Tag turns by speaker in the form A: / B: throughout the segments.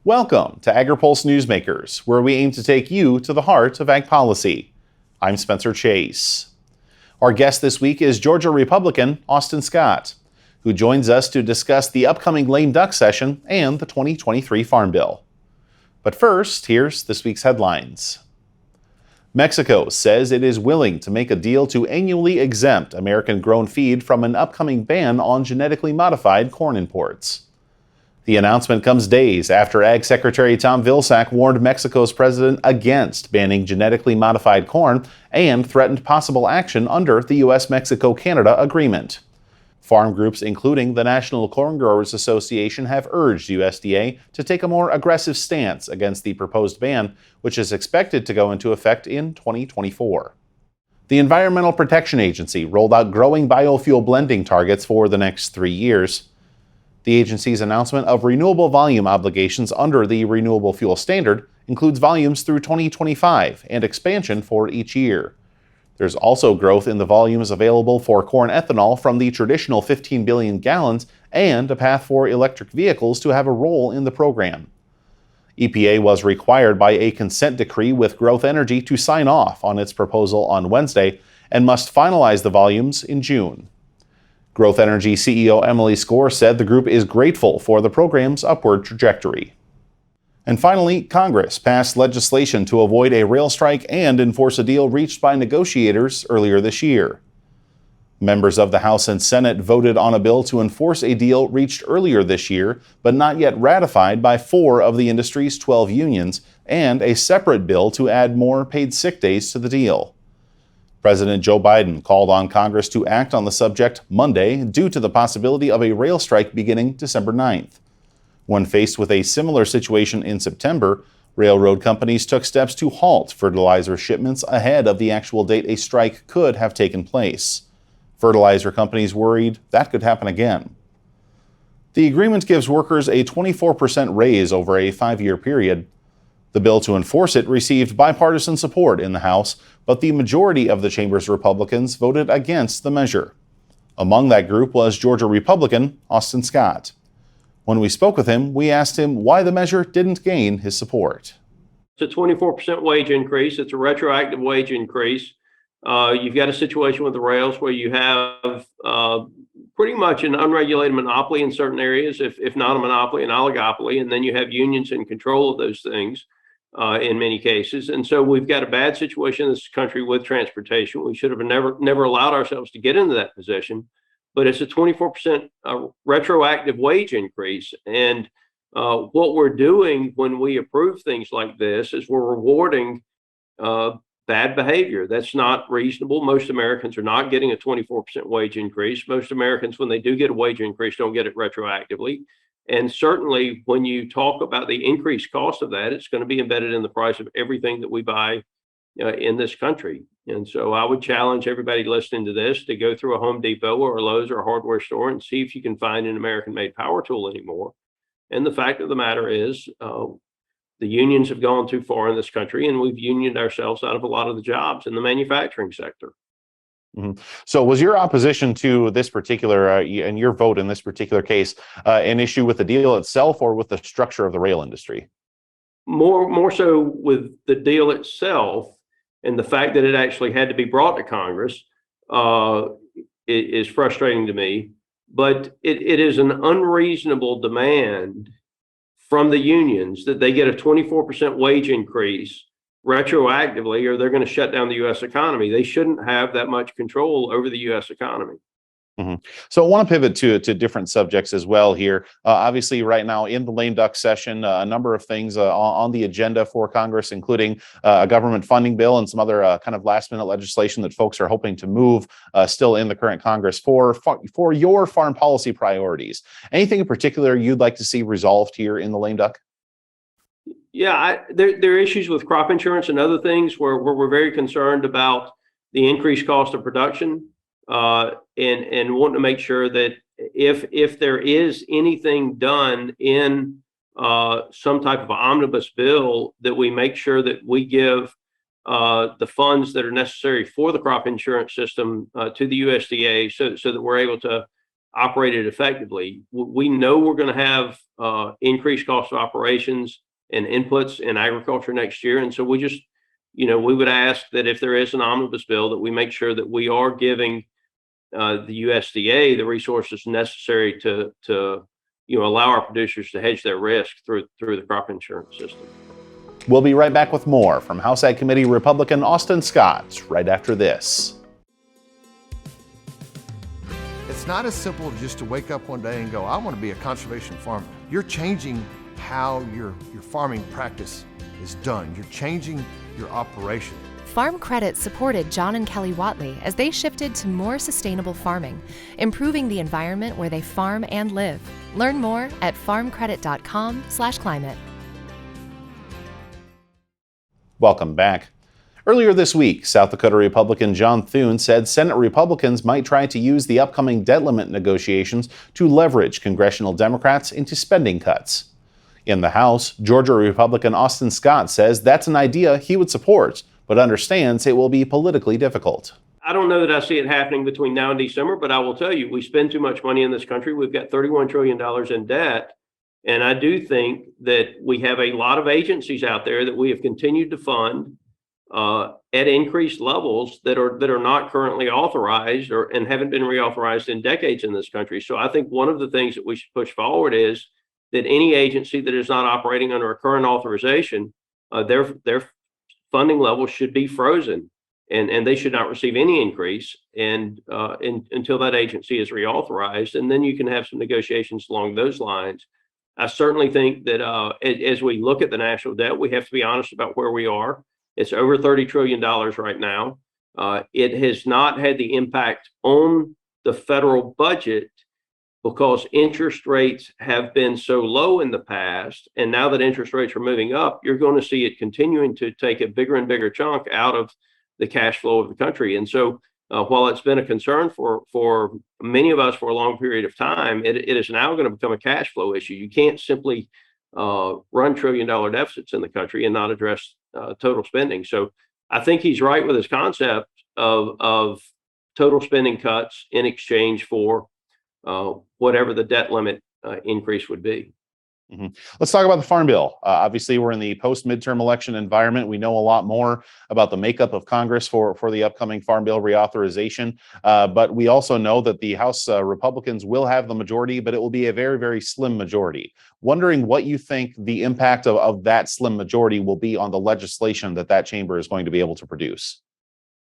A: Welcome to Agri-Pulse Newsmakers, where we aim to take you to the heart of ag policy. I'm Spencer Chase. Our guest this week is Georgia Republican Austin Scott, who joins us to discuss the upcoming lame duck session and the 2023 Farm Bill. But first, here's this week's headlines. Mexico says it is willing to make a deal to annually exempt American-grown feed from an upcoming ban on genetically modified corn imports. The announcement comes days after Ag Secretary Tom Vilsack warned Mexico's president against banning genetically modified corn and threatened possible action under the U.S.-Mexico-Canada agreement. Farm groups, including the National Corn Growers Association, have urged USDA to take a more aggressive stance against the proposed ban, which is expected to go into effect in 2024. The Environmental Protection Agency rolled out growing biofuel blending targets for the next 3 years. The agency's announcement of renewable volume obligations under the Renewable Fuel Standard includes volumes through 2025 and expansion for each year. There's also growth in the volumes available for corn ethanol from the traditional 15 billion gallons and a path for electric vehicles to have a role in the program. EPA was required by a consent decree with Growth Energy to sign off on its proposal on Wednesday and must finalize the volumes in June. Growth Energy CEO Emily Skor said the group is grateful for the program's upward trajectory. And finally, Congress passed legislation to avoid a rail strike and enforce a deal reached by negotiators earlier this year. Members of the House and Senate voted on a bill to enforce a deal reached earlier this year, but not yet ratified by 4 of the industry's 12 unions, and a separate bill to add more paid sick days to the deal. President Joe Biden called on Congress to act on the subject Monday due to the possibility of a rail strike beginning December 9th. When faced with a similar situation in September, railroad companies took steps to halt fertilizer shipments ahead of the actual date a strike could have taken place. Fertilizer companies worried that could happen again. The agreement gives workers a 24% raise over a 5-year period. The bill to enforce it received bipartisan support in the House, but the majority of the chamber's Republicans voted against the measure. Among that group was Georgia Republican Austin Scott. When we spoke with him, we asked him why the measure didn't gain his support.
B: It's a 24% wage increase. It's a retroactive wage increase. You've got a situation with the rails where you have pretty much an unregulated monopoly in certain areas, if not a monopoly, an oligopoly, and then you have unions in control of those things in many cases. And so we've got a bad situation in this country with transportation. We should have never allowed ourselves to get into that position. But it's a 24% retroactive wage increase. And what we're doing when we approve things like this is we're rewarding bad behavior. That's not reasonable. Most Americans are not getting a 24% wage increase. Most Americans, when they do get a wage increase, don't get it retroactively. And certainly when you talk about the increased cost of that, it's going to be embedded in the price of everything that we buy in this country. And so I would challenge everybody listening to this to go through a Home Depot or a Lowe's or a hardware store and see if you can find an American-made power tool anymore. And the fact of the matter is, the unions have gone too far in this country, and we've unioned ourselves out of a lot of the jobs in the manufacturing sector.
A: Mm-hmm. So was your opposition to this particular, and your vote in this particular case, an issue with the deal itself or with the structure of the rail industry?
B: More so with the deal itself, and the fact that it actually had to be brought to Congress is frustrating to me. But it is an unreasonable demand from the unions that they get a 24% wage increase retroactively, or they're going to shut down the U.S. economy. They shouldn't have that much control over the U.S. economy.
A: Mm-hmm. So I want to pivot to different subjects as well here. Obviously, right now in the lame duck session, a number of things on the agenda for Congress, including a government funding bill and some other kind of last minute legislation that folks are hoping to move still in the current Congress for your farm policy priorities. Anything in particular you'd like to see resolved here in the lame duck?
B: Yeah, there are issues with crop insurance and other things where we're very concerned about the increased cost of production. And want to make sure that if there is anything done in some type of omnibus bill, that we make sure that we give the funds that are necessary for the crop insurance system to the USDA so that we're able to operated effectively. We know we're going to have increased cost of operations and inputs in agriculture next year. And so we just, we would ask that if there is an omnibus bill, that we make sure that we are giving the USDA the resources necessary to allow our producers to hedge their risk through the crop insurance system.
A: We'll be right back with more from House Ag Committee Republican Austin Scott right after this.
C: It's not as simple just to wake up one day and go, I want to be a conservation farmer. You're changing how your farming practice is done. You're changing your operation.
D: Farm Credit supported John and Kelly Watley as they shifted to more sustainable farming, improving the environment where they farm and live. Learn more at farmcredit.com/climate.
A: Welcome back. Earlier this week, South Dakota Republican John Thune said Senate Republicans might try to use the upcoming debt limit negotiations to leverage congressional Democrats into spending cuts. In the House, Georgia Republican Austin Scott says that's an idea he would support, but understands it will be politically difficult.
B: I don't know that I see it happening between now and December, but I will tell you, we spend too much money in this country. We've got $31 trillion in debt. And I do think that we have a lot of agencies out there that we have continued to fund at increased levels that are not currently authorized and haven't been reauthorized in decades in this country. So I think one of the things that we should push forward is that any agency that is not operating under a current authorization, their funding levels should be frozen, and they should not receive any increase until that agency is reauthorized. And then you can have some negotiations along those lines. I certainly think that as we look at the national debt, we have to be honest about where we are. It's over $30 trillion right now. It has not had the impact on the federal budget because interest rates have been so low in the past. And now that interest rates are moving up, you're going to see it continuing to take a bigger and bigger chunk out of the cash flow of the country. And so while it's been a concern for many of us for a long period of time, it is now going to become a cash flow issue. You can't simply run $1 trillion deficits in the country and not address total spending. So I think he's right with his concept of total spending cuts in exchange for whatever the debt limit increase would be.
A: Mm-hmm. Let's talk about the Farm Bill. Obviously, we're in the post-midterm election environment. We know a lot more about the makeup of Congress for the upcoming Farm Bill reauthorization. But we also know that the House Republicans will have the majority, but it will be a very, very slim majority. Wondering what you think the impact of that slim majority will be on the legislation that chamber is going to be able to produce.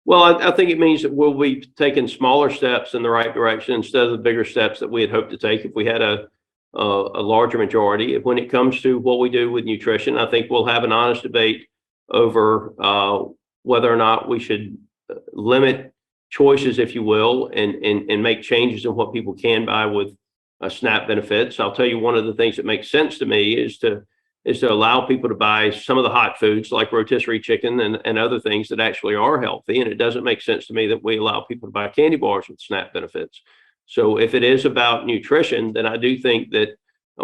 B: Well, I think it means that we'll be taking smaller steps in the right direction instead of the bigger steps that we had hoped to take if we had a larger majority. When it comes to what we do with nutrition, I think we'll have an honest debate over whether or not we should limit choices, if you will, and make changes in what people can buy with SNAP benefits. I'll tell you, one of the things that makes sense to me is to allow people to buy some of the hot foods like rotisserie chicken and other things that actually are healthy. And it doesn't make sense to me that we allow people to buy candy bars with SNAP benefits. So if it is about nutrition, then I do think that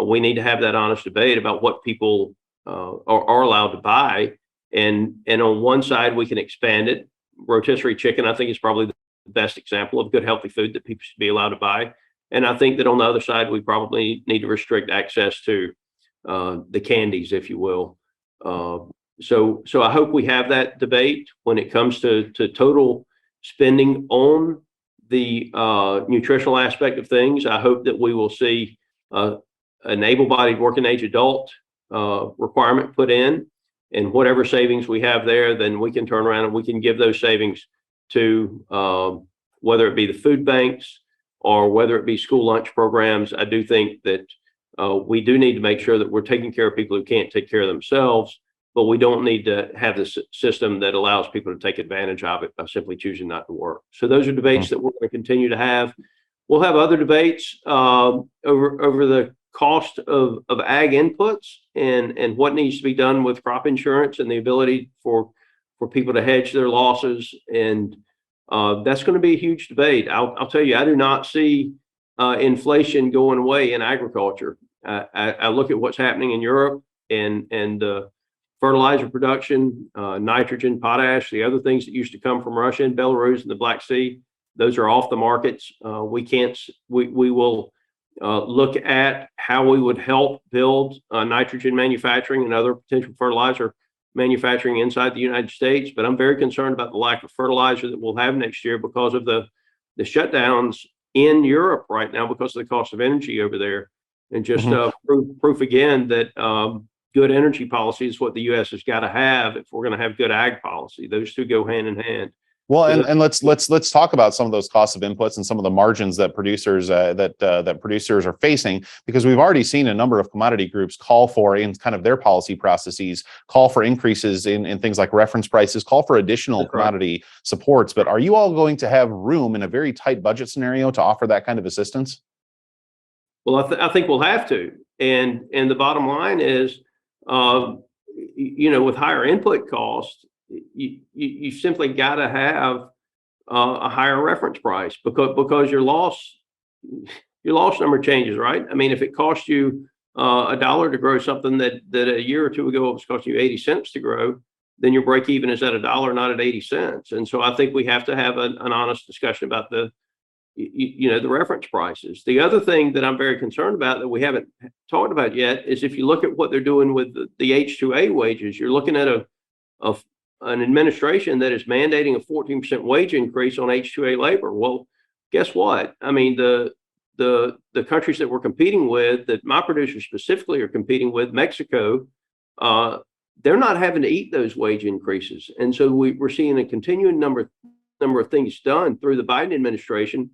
B: we need to have that honest debate about what people are allowed to buy. And on one side, we can expand it. Rotisserie chicken, I think, is probably the best example of good, healthy food that people should be allowed to buy. And I think that on the other side, we probably need to restrict access to the candies, if you will. So I hope we have that debate when it comes to total spending on the nutritional aspect of things. I hope that we will see an able-bodied working age adult requirement put in, and whatever savings we have there, then we can turn around and we can give those savings to whether it be the food banks or whether it be school lunch programs. I do think that we do need to make sure that we're taking care of people who can't take care of themselves, but we don't need to have this system that allows people to take advantage of it by simply choosing not to work. So those are debates that we're going to continue to have. We'll have other debates over the cost of ag inputs and what needs to be done with crop insurance and the ability for people to hedge their losses. And that's going to be a huge debate. I'll tell you, I do not see inflation going away in agriculture. I look at what's happening in Europe and fertilizer production, nitrogen, potash, the other things that used to come from Russia and Belarus and the Black Sea. Those are off the markets. We will look at how we would help build nitrogen manufacturing and other potential fertilizer manufacturing inside the United States. But I'm very concerned about the lack of fertilizer that we'll have next year because of the shutdowns in Europe right now because of the cost of energy over there. And just proof again that good energy policy is what the U.S. has got to have if we're going to have good ag policy. Those two go hand in hand.
A: Well, and let's talk about some of those costs of inputs and some of the margins that producers that producers are facing, because we've already seen a number of commodity groups call for, in kind of their policy processes, call for increases in things like reference prices, call for additional commodity supports. But are you all going to have room in a very tight budget scenario to offer that kind of assistance?
B: Well, I think we'll have to, and the bottom line is, with higher input costs, you simply got to have a higher reference price because your loss number changes, right? I mean, if it costs you $1 to grow something that a year or two ago it was costing you 80 cents to grow, then your break even is at $1, not at 80 cents. And so I think we have to have an honest discussion about the reference prices. The other thing that I'm very concerned about that we haven't talked about yet is if you look at what they're doing with the H-2A wages, you're looking at an administration that is mandating a 14% wage increase on H-2A labor. Well, guess what? I mean, the countries that we're competing with, that my producers specifically are competing with, Mexico, they're not having to eat those wage increases. And so we're seeing a continuing number of things done through the Biden administration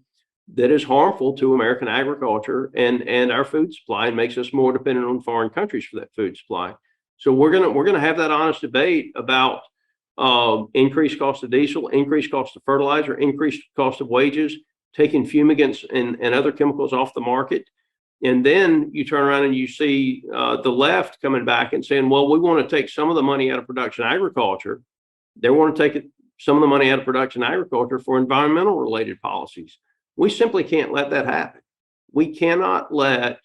B: that is harmful to American agriculture and our food supply, and makes us more dependent on foreign countries for that food supply. So we're gonna have that honest debate about increased cost of diesel, increased cost of fertilizer, increased cost of wages, taking fumigants and other chemicals off the market. And then you turn around and you see the left coming back and saying, well, we want to take some of the money out of production agriculture. They want to take some of the money out of production agriculture for environmental related policies. We simply can't let that happen. We cannot let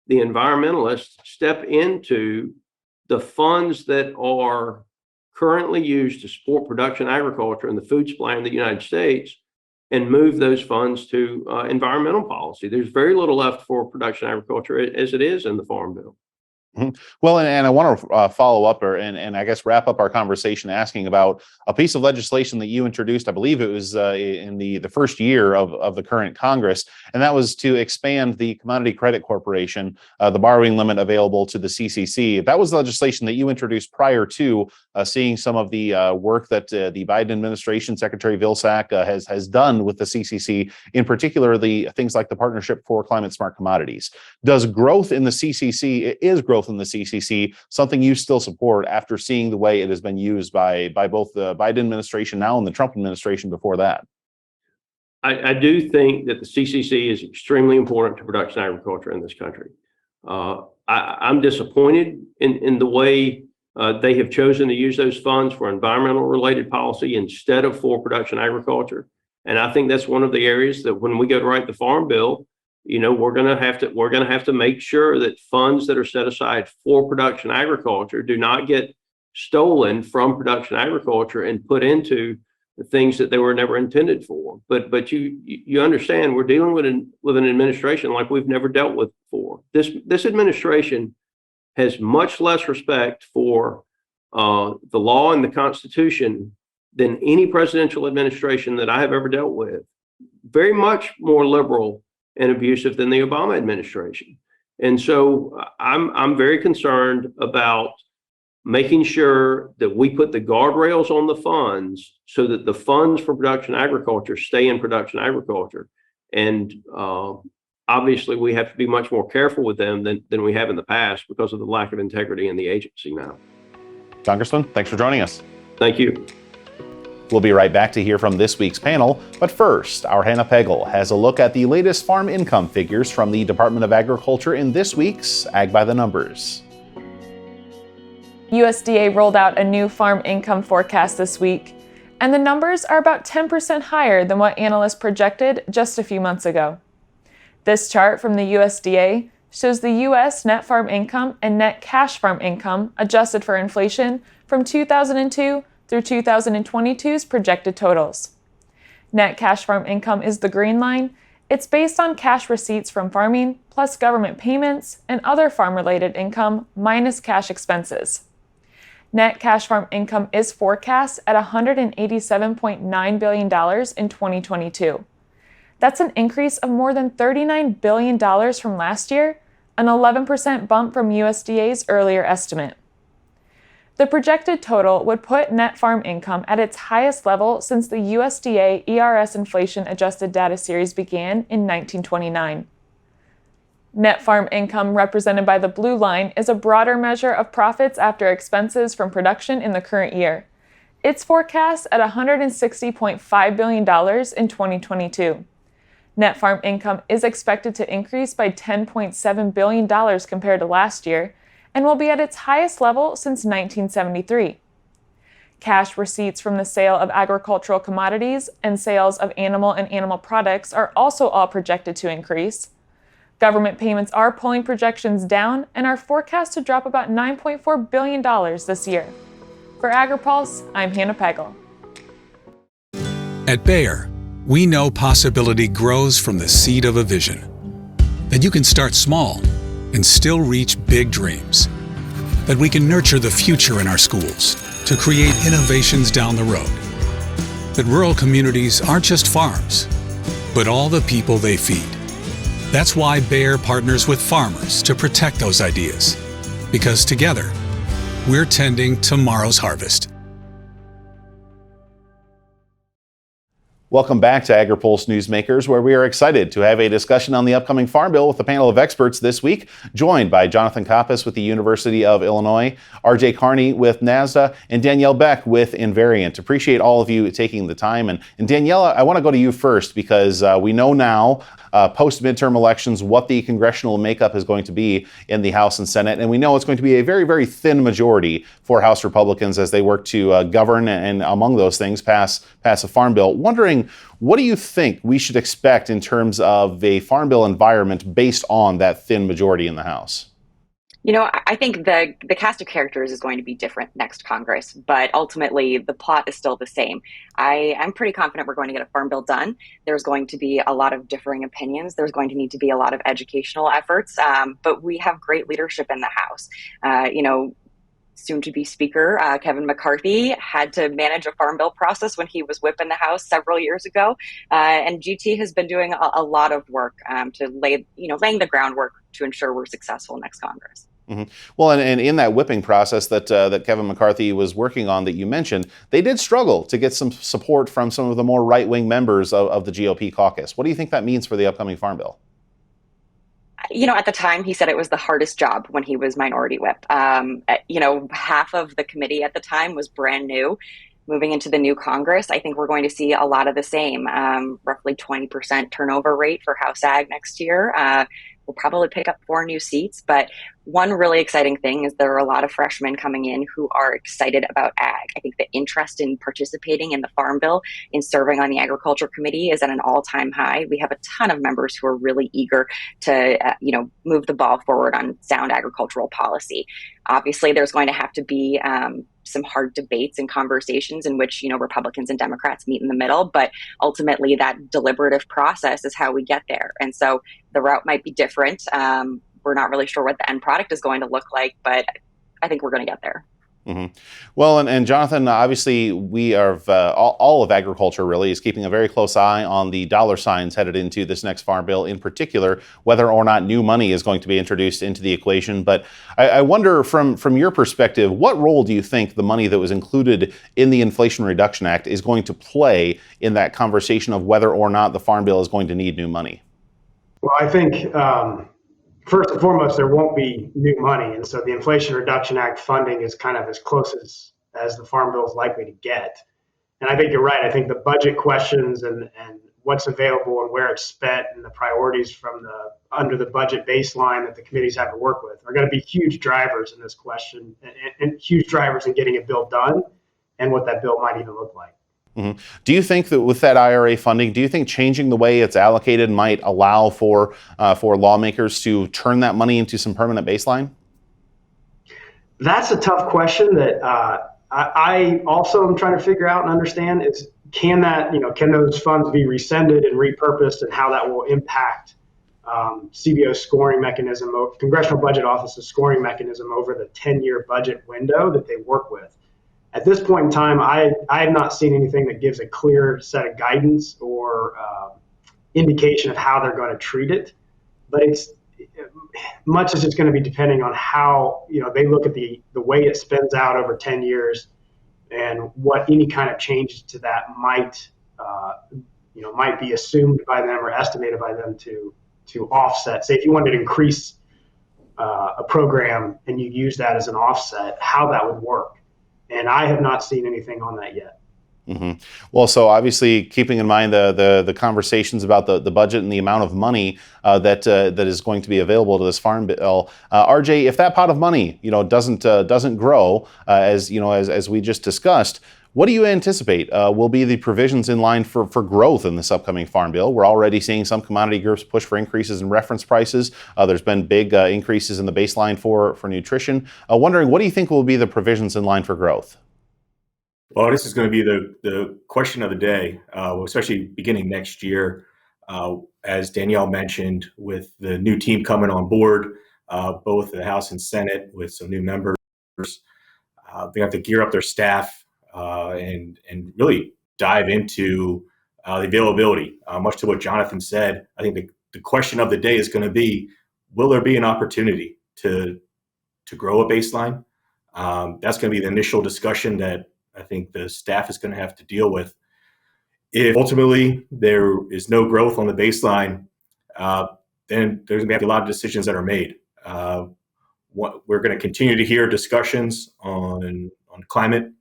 B: the environmentalists step into the funds that are currently used to support production agriculture and the food supply in the United States and move those funds to environmental policy. There's very little left for production agriculture as it is in the Farm Bill.
A: Well, and I want to follow up and I guess wrap up our conversation asking about a piece of legislation that you introduced. I believe it was in the first year of the current Congress, and that was to expand the Commodity Credit Corporation, the borrowing limit available to the CCC. That was legislation that you introduced prior to seeing some of the work that the Biden administration, Secretary Vilsack, has done with the CCC, in particular the things like the Partnership for Climate Smart Commodities. Does growth in the CCC, in the CCC, something you still support after seeing the way it has been used by both the Biden administration now and the Trump administration before that?
B: I do think that the CCC is extremely important to production agriculture in this country. I'm disappointed in the way they have chosen to use those funds for environmental related policy instead of for production agriculture. And I think that's one of the areas that when we go to write the Farm Bill, we're going to have to make sure that funds that are set aside for production agriculture do not get stolen from production agriculture and put into the things that they were never intended for. But you understand, we're dealing with an administration like we've never dealt with before. This administration has much less respect for the law and the Constitution than any presidential administration that I have ever dealt with. Very much more liberal and abusive than the Obama administration. And so I'm very concerned about making sure that we put the guardrails on the funds so that the funds for production agriculture stay in production agriculture. And obviously we have to be much more careful with them than we have in the past because of the lack of integrity in the agency now.
A: Congressman, thanks for joining us.
B: Thank you.
A: We'll be right back to hear from this week's panel, but first, our Hannah Pegel has a look at the latest farm income figures from the Department of Agriculture in this week's Ag by the Numbers.
E: USDA rolled out a new farm income forecast this week, and the numbers are about 10% higher than what analysts projected just a few months ago. This chart from the USDA shows the U.S. net farm income and net cash farm income adjusted for inflation from 2002 through 2022's projected totals. Net cash farm income is the green line. It's based on cash receipts from farming, plus government payments and other farm-related income, minus cash expenses. Net cash farm income is forecast at $187.9 billion in 2022. That's an increase of more than $39 billion from last year, an 11% bump from USDA's earlier estimate. The projected total would put net farm income at its highest level since the USDA ERS inflation adjusted data series began in 1929. Net farm income, represented by the blue line, is a broader measure of profits after expenses from production in the current year. It's forecast at $160.5 billion in 2022. Net farm income is expected to increase by $10.7 billion compared to last year, and will be at its highest level since 1973. Cash receipts from the sale of agricultural commodities and sales of animal and animal products are also all projected to increase. Government payments are pulling projections down and are forecast to drop about $9.4 billion this year. For Agri-Pulse, I'm Hannah Pagel.
F: At Bayer, we know possibility grows from the seed of a vision. That you can start small and still reach big dreams. That we can nurture the future in our schools to create innovations down the road. That rural communities aren't just farms, but all the people they feed. That's why Bayer partners with farmers to protect those ideas. Because together, we're tending tomorrow's harvest.
A: Welcome back to Agri-Pulse Newsmakers, where we are excited to have a discussion on the upcoming Farm Bill with a panel of experts this week, joined by Jonathan Coppess with the University of Illinois, RJ Karney with NASDA, and Danielle Beck with Invariant. Appreciate all of you taking the time. And Danielle, I want to go to you first because we know now, post-midterm elections, what the congressional makeup is going to be in the House and Senate. And we know it's going to be a very, very thin majority for House Republicans as they work to govern and, among those things, pass a Farm Bill. Wondering, what do you think we should expect in terms of a Farm Bill environment based on that thin majority in the House?
G: You know, I think the cast of characters is going to be different next Congress, but ultimately the plot is still the same. I'm pretty confident we're going to get a Farm Bill done. There's going to be a lot of differing opinions. There's going to need to be a lot of educational efforts, but we have great leadership in the House. Soon-to-be Speaker Kevin McCarthy had to manage a Farm Bill process when he was whip in the House several years ago, and GT has been doing a lot of work to laying the groundwork to ensure we're successful next Congress.
A: Mm-hmm. Well, and in that whipping process that Kevin McCarthy was working on that you mentioned, they did struggle to get some support from some of the more right-wing members of the GOP caucus. What do you think that means for the upcoming Farm Bill?
G: You know, at the time, he said it was the hardest job when he was minority whip. Half of the committee at the time was brand new. Moving into the new Congress, I think we're going to see a lot of the same, roughly 20% turnover rate for House Ag next year. We'll probably pick up 4 new seats, but one really exciting thing is there are a lot of freshmen coming in who are excited about ag. I think the interest in participating in the Farm Bill, in serving on the Agriculture Committee, is at an all-time high. We have a ton of members who are really eager to, move the ball forward on sound agricultural policy. Obviously, there's going to have to be some hard debates and conversations in which, Republicans and Democrats meet in the middle, but ultimately that deliberative process is how we get there. And so the route might be different. We're not really sure what the end product is going to look like, but I think we're going to get there.
A: Mm-hmm. Well, and Jonathan, obviously we are, all of agriculture really is keeping a very close eye on the dollar signs headed into this next Farm Bill, in particular, whether or not new money is going to be introduced into the equation. But I wonder from your perspective, what role do you think the money that was included in the Inflation Reduction Act is going to play in that conversation of whether or not the Farm Bill is going to need new money?
H: Well, I think first and foremost, there won't be new money. And so the Inflation Reduction Act funding is kind of as close as the Farm Bill is likely to get. And I think you're right. I think the budget questions and what's available and where it's spent and the priorities from under the budget baseline that the committees have to work with are going to be huge drivers in this question and huge drivers in getting a bill done and what that bill might even look like.
A: Mm-hmm. Do you think that with that IRA funding, do you think changing the way it's allocated might allow for lawmakers to turn that money into some permanent baseline?
H: That's a tough question that I also am trying to figure out and understand. can those funds be rescinded and repurposed, and how that will impact CBO's scoring mechanism, Congressional Budget Office's scoring mechanism over the 10-year budget window that they work with. At this point in time, I have not seen anything that gives a clear set of guidance or indication of how they're going to treat it. But it's much as it's going to be depending on how they look at the way it spends out over 10 years and what any kind of changes to that might be assumed by them or estimated by them to offset. Say if you wanted to increase a program and you use that as an offset, how that would work. And I have not seen anything on that yet.
A: Mm-hmm. Well, so obviously keeping in mind the conversations about the budget and the amount of money that is going to be available to this farm bill, RJ, if that pot of money doesn't grow as we just discussed, what do you anticipate will be the provisions in line for growth in this upcoming farm bill? We're already seeing some commodity groups push for increases in reference prices. There's been big increases in the baseline for nutrition. Wondering, what do you think will be the provisions in line for growth?
I: Well, this is going to be the question of the day, especially beginning next year. As Danielle mentioned, with the new team coming on board, both the House and Senate with some new members, they have to gear up their staff and really dive into the availability. Much to what Jonathan said, I think the question of the day is going to be, will there be an opportunity to grow a baseline? That's going to be the initial discussion that I think the staff is going to have to deal with. If ultimately there is no growth on the baseline, then there's going to be a lot of decisions that are made. We're going to continue to hear discussions on climate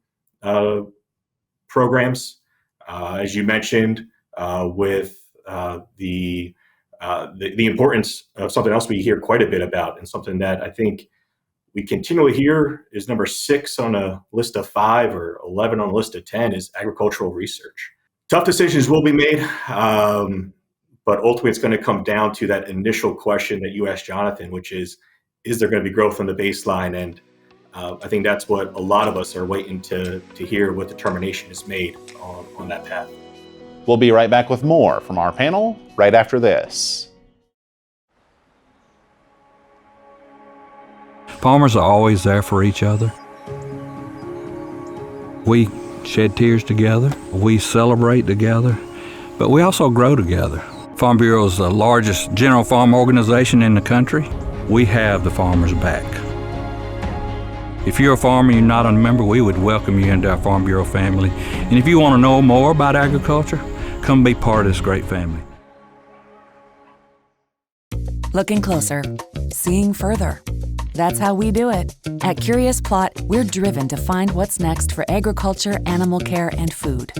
I: programs, as you mentioned, with the importance of something else we hear quite a bit about, and something that I think we continually hear is number 6 on a list of 5 or 11 on a list of 10 is agricultural research. Tough decisions will be made, but ultimately it's going to come down to that initial question that you asked Jonathan, which is there going to be growth on the baseline? And I think that's what a lot of us are waiting to hear what determination is made on that path.
A: We'll be right back with more from our panel right after this.
J: Farmers are always there for each other. We shed tears together, we celebrate together, but we also grow together. Farm Bureau is the largest general farm organization in the country. We have the farmers' back. If you're a farmer and you're not a member, we would welcome you into our Farm Bureau family. And if you want to know more about agriculture, come be part of this great family.
K: Looking closer, seeing further. That's how we do it. At Curious Plot, we're driven to find what's next for agriculture, animal care, and food.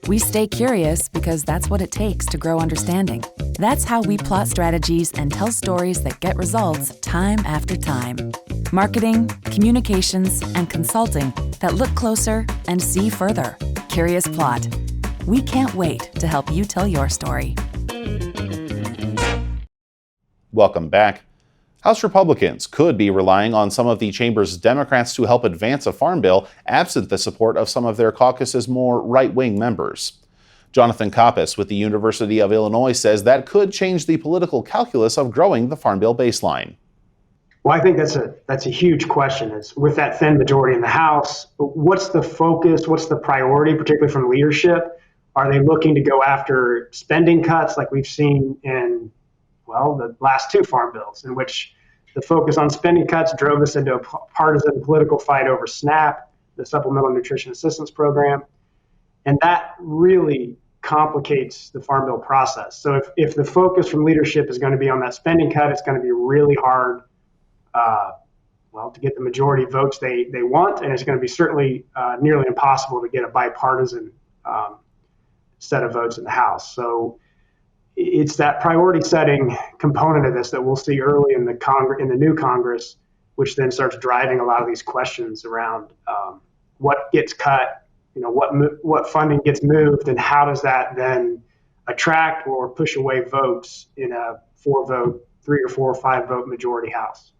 K: We stay curious because that's what it takes to grow understanding. That's how we plot strategies and tell stories that get results time after time. Marketing, communications, and consulting that look closer and see further. Curious Plot. We can't wait to help you tell your story.
A: Welcome back. House Republicans could be relying on some of the chamber's Democrats to help advance a farm bill, absent the support of some of their caucus's more right-wing members. Jonathan Coppess with the University of Illinois says that could change the political calculus of growing the farm bill baseline.
H: Well, I think that's a huge question. Is with that thin majority in the House, what's the focus? What's the priority, particularly from leadership? Are they looking to go after spending cuts like we've seen in the last 2 farm bills, in which the focus on spending cuts drove us into a partisan political fight over SNAP, the Supplemental Nutrition Assistance Program, and that really complicates the farm bill process. So if the focus from leadership is going to be on that spending cut, it's going to be really hard to get the majority votes they want, and it's going to be certainly nearly impossible to get a bipartisan set of votes in the House. So it's that priority setting component of this that we'll see early in the new Congress, which then starts driving a lot of these questions around what gets cut, what funding gets moved, and how does that then attract or push away votes in a 3 or 4 or 5 vote majority House.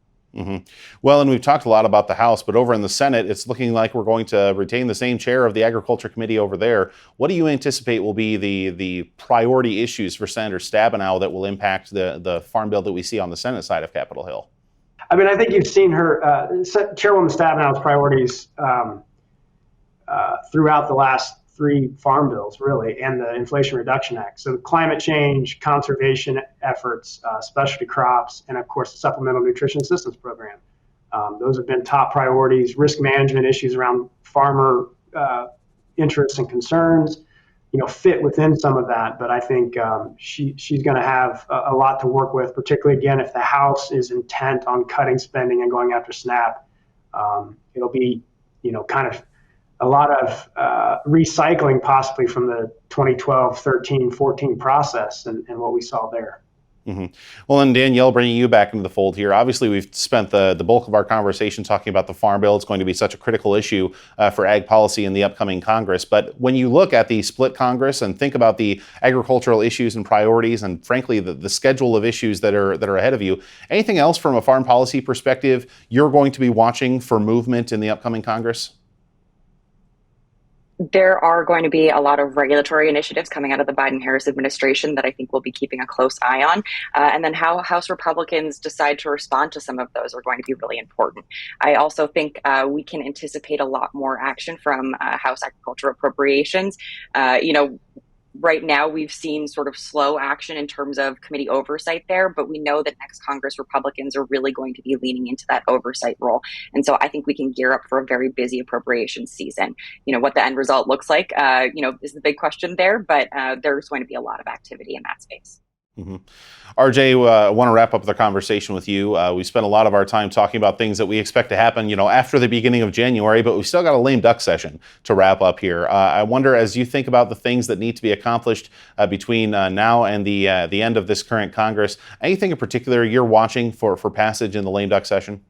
A: Well, and we've talked a lot about the House, but over in the Senate, it's looking like we're going to retain the same chair of the Agriculture Committee over there. What do you anticipate will be the priority issues for Senator Stabenow that will impact the farm bill that we see on the Senate side of Capitol Hill?
H: I mean, I think you've seen her, Chairwoman Stabenow's priorities throughout the last 3 farm bills, really, and the Inflation Reduction Act. So climate change, conservation efforts, specialty crops, and of course, the Supplemental Nutrition Assistance Program. Those have been top priorities. Risk management issues around farmer interests and concerns, fit within some of that. But I think she's going to have a lot to work with, particularly, again, if the House is intent on cutting spending and going after SNAP. It'll be, kind of a lot of recycling possibly from the 2012, 13, 14 process and what we saw there.
A: Well, and Danielle, bringing you back into the fold here, obviously we've spent the bulk of our conversation talking about the Farm Bill. It's going to be such a critical issue for ag policy in the upcoming Congress. But when you look at the split Congress and think about the agricultural issues and priorities and frankly the schedule of issues that are ahead of you, anything else from a farm policy perspective you're going to be watching for movement in the upcoming Congress?
G: There are going to be a lot of regulatory initiatives coming out of the Biden-Harris administration that I think we'll be keeping a close eye on. And then how House Republicans decide to respond to some of those are going to be really important. I also think we can anticipate a lot more action from House Agriculture Appropriations. Right now, we've seen sort of slow action in terms of committee oversight there, but we know that next Congress Republicans are really going to be leaning into that oversight role. And so I think we can gear up for a very busy appropriations season. What the end result looks like, is the big question there, but there's going to be a lot of activity in that space.
A: RJ, I want to wrap up the conversation with you. We spent a lot of our time talking about things that we expect to happen, after the beginning of January, but we've still got a lame duck session to wrap up here. I wonder, as you think about the things that need to be accomplished between now and the end of this current Congress, anything in particular you're watching for passage in the lame duck session?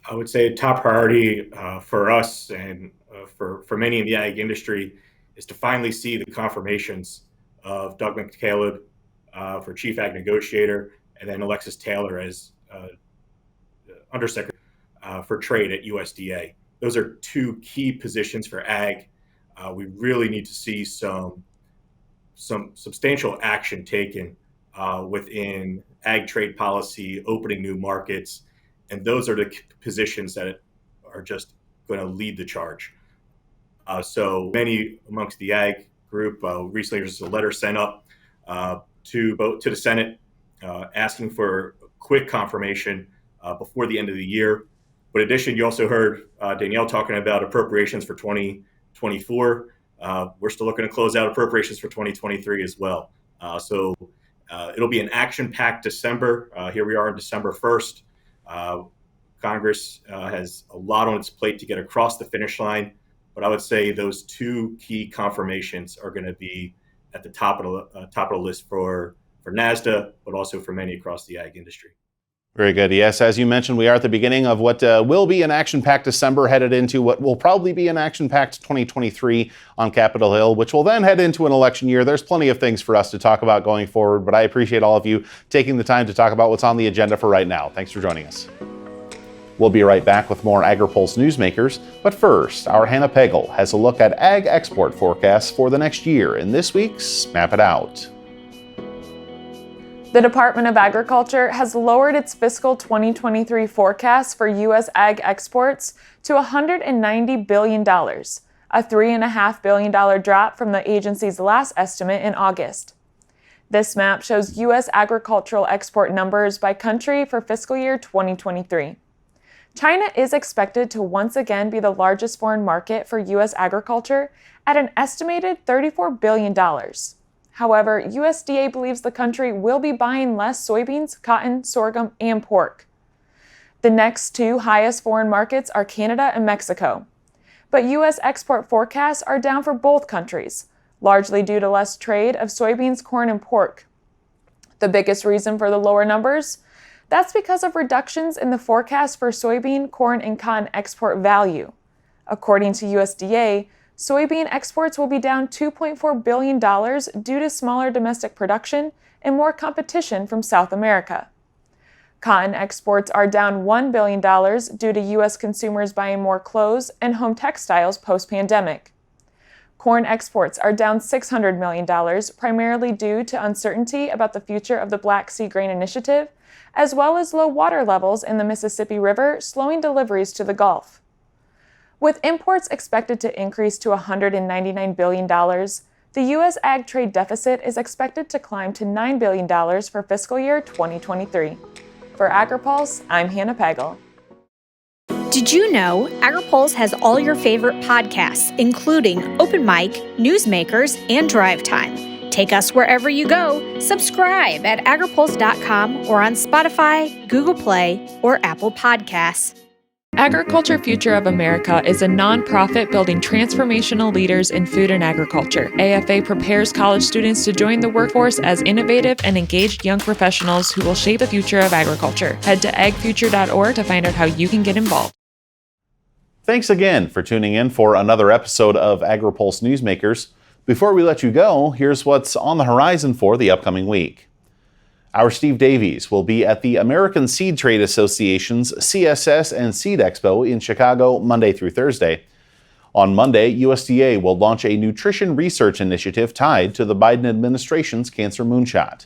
I: I would say top priority for us and for many in the ag industry is to finally see the confirmations of Doug McCaleb for Chief Ag Negotiator, and then Alexis Taylor as Undersecretary for Trade at USDA. Those are 2 key positions for ag. We really need to see some substantial action taken within ag trade policy, opening new markets, and those are the positions that are just going to lead the charge. So many amongst the ag group recently there's a letter sent up to the Senate asking for quick confirmation before the end of the year. But in addition, you also heard Danielle talking about appropriations for 2024. We're still looking to close out appropriations for 2023 as well. So it'll be an action-packed December. Here we are on December 1st. Congress has a lot on its plate to get across the finish line. But I would say those 2 key confirmations are going to be at the top of the list for NASDA, but also for many across the ag industry.
A: Very good. Yes, as you mentioned, we are at the beginning of what will be an action-packed December, headed into what will probably be an action-packed 2023 on Capitol Hill, which will then head into an election year. There's plenty of things for us to talk about going forward, but I appreciate all of you taking the time to talk about what's on the agenda for right now. Thanks for joining us. We'll be right back with more Agri-Pulse Newsmakers, but first, our Hannah Pagel has a look at ag export forecasts for the next year in this week's Map It Out.
E: The Department of Agriculture has lowered its fiscal 2023 forecast for U.S. ag exports to $190 billion, a $3.5 billion drop from the agency's last estimate in August. This map shows U.S. agricultural export numbers by country for fiscal year 2023. China is expected to once again be the largest foreign market for U.S. agriculture at an estimated $34 billion. However, USDA believes the country will be buying less soybeans, cotton, sorghum, and pork. The next 2 highest foreign markets are Canada and Mexico. But U.S. export forecasts are down for both countries, largely due to less trade of soybeans, corn, and pork. The biggest reason for the lower numbers? That's because of reductions in the forecast for soybean, corn, and cotton export value. According to USDA, soybean exports will be down $2.4 billion due to smaller domestic production and more competition from South America. Cotton exports are down $1 billion due to U.S. consumers buying more clothes and home textiles post-pandemic. Corn exports are down $600 million, primarily due to uncertainty about the future of the Black Sea Grain Initiative, as well as low water levels in the Mississippi River, slowing deliveries to the Gulf. With imports expected to increase to $199 billion, the U.S. ag trade deficit is expected to climb to $9 billion for fiscal year 2023. For Agri-Pulse, I'm Hannah Pagel.
L: Did you know Agri-Pulse has all your favorite podcasts, including Open Mic, Newsmakers, and Drive Time? Take us wherever you go. Subscribe at agripulse.com or on Spotify, Google Play, or Apple Podcasts.
E: Agriculture Future of America is a nonprofit building transformational leaders in food and agriculture. AFA prepares college students to join the workforce as innovative and engaged young professionals who will shape the future of agriculture. Head to agfuture.org to find out how you can get involved.
A: Thanks again for tuning in for another episode of Agri-Pulse Newsmakers. Before we let you go, here's what's on the horizon for the upcoming week. Our Steve Davies will be at the American Seed Trade Association's CSS and Seed Expo in Chicago Monday through Thursday. On Monday, USDA will launch a nutrition research initiative tied to the Biden administration's cancer moonshot.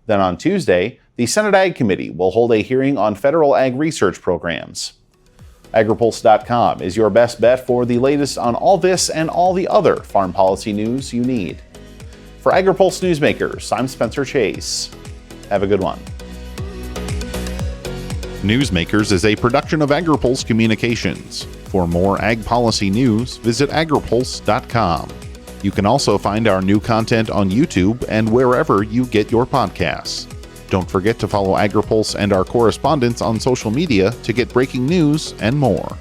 A: Then on Tuesday, the Senate Ag Committee will hold a hearing on federal ag research programs. AgriPulse.com is your best bet for the latest on all this and all the other farm policy news you need. For Agri-Pulse Newsmakers, I'm Spencer Chase. Have a good one.
M: Newsmakers is a production of Agri-Pulse Communications. For more ag policy news, visit agripulse.com. You can also find our new content on YouTube and wherever you get your podcasts. Don't forget to follow Agri-Pulse and our correspondents on social media to get breaking news and more.